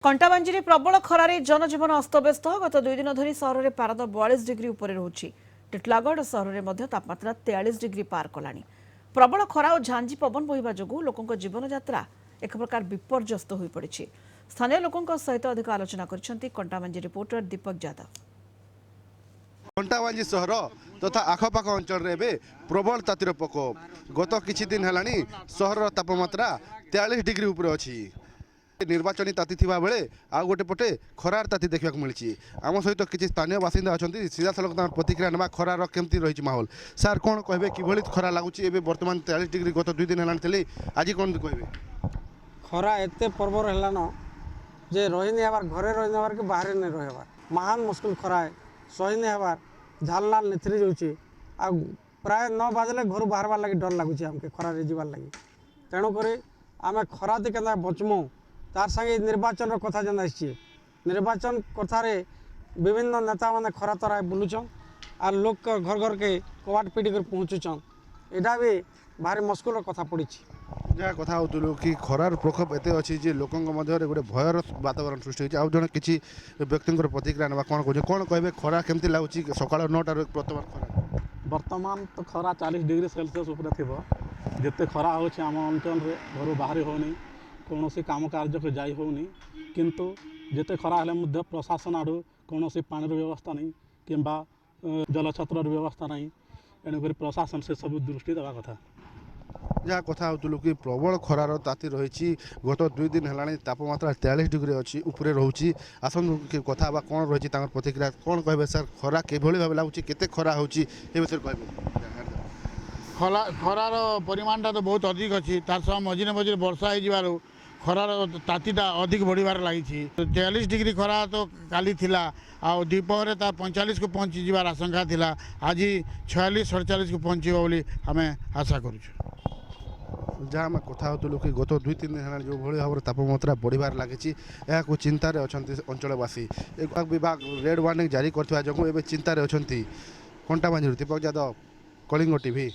कंटाबांजी प्रबल खरारे जनजीवन अस्तव्यस्त गत 2 दिन धरी सहर में पारद 42 डिग्री उपर रही। टिटलागढ़ सहर में तापमात्रा 43 डिग्री पार कलानी। प्रबल खरा और झांझी पवन बहिबा जोगु लोकों जीवन यात्रा एक प्रकार विपर्यस्त हो पड़ी। स्थानीय लोकों सहित अधिक आलोचना करछंती कंटाबांजी रिपोर्टर दीपक यादव। कंटाबांजी सहर तथा आखपाख अंचल रे प्रबल तातीर प्रकोप गत किछि दिन हेलानी सहर तापमात्रा 43 डिग्री उपर अछि। निर्वाचनी ताती थिबा बेले आ गोटे पटे खरार ताती देखा मिली। आम सहित किसी स्थानीय बासिंदा अच्छा सीधा सड़क प्रतिक्रिया ना खरार केमती रही माहौल सार कौन कहे कि खरा लगुच बर्तमान 43 डिग्री गत 2 दिन है आज कौन कहे खरा एत पर्वर है जे रही नहीं हबार घरे रही नहीं कि बाहर नहीं रही महान मुस्किल खरा है सही नहीं हबार झाल नाल निथरी जाऊँगी आ प्राय 9 बाजले घर बाहर लगे डर लगुच आमके खरा जीवार लगे तेणुक आम खरा के बचमु तार संगे निर्वाचन कथा जेन आसी निर्वाचन कथार विभिन्न नेता मैंने खरा तराए बुलूचन आर लोक घर घर के कबाट पिटी कर पहुँचुचन यहाँ भी भारी मुस्किल कथा पड़ी। जहाँ कथा होलु कि खरार प्रकोप एत अच्छी जे लोकों मध्य गोटे भयर वातावरण सृष्टि होती। आउ जन किसी व्यक्ति प्रतिक्रिया ना कौन कौन कहे खरा केमती लगुच सकाल 9टार बर्तमान खरा बर्तमान तो खरा 40 डिग्री सेल्सियस उपर थी जिते खरा हो आम अंचल घर बाहरी होनी कौन काम कार्य को जाई होनी किंतु जिते खरा हेले प्रशासन आड़ू कौन पानी व्यवस्था नहीं किंबा जलछत्र व्यवस्था नहीं एणुक प्रशासन से सब दृष्टि देवा कथा। जहाँ कथा होलु कि प्रबल खरार ताती रही गत 2 दिन है तापमात्रा 43 डिग्री अच्छी उपरे रोचे आसन कथा कौन रही प्रतिक्रिया कौन कहे सर खरा कि भाव लगुच के खरा हो विषय कहे खरार परिमाणटा तो बहुत अधिक अच्छी तार सह मझे मझे वर्षा हो खरार तातीटा अधिक बढ़िबार लगी 43 डिग्री खरा तो काली थिला आ दीपहर तार 45 को पहुँची जीवार आशंका थिला आज 46-47 को पहुँचब बोली आम आशा करूँ। जहाँ आम कथा होलु कि गत 2-3 दिन है जो भाव तापमात्रा बढ़िबार लगी यहाँ चिंतार अच्छा अंचलवासी विभाग रेड वार्निंग जारी करथिबा जोगु एबे चिंतार अच्छा। कंटाबांजी दीपक यादव, कलिंग टीवी।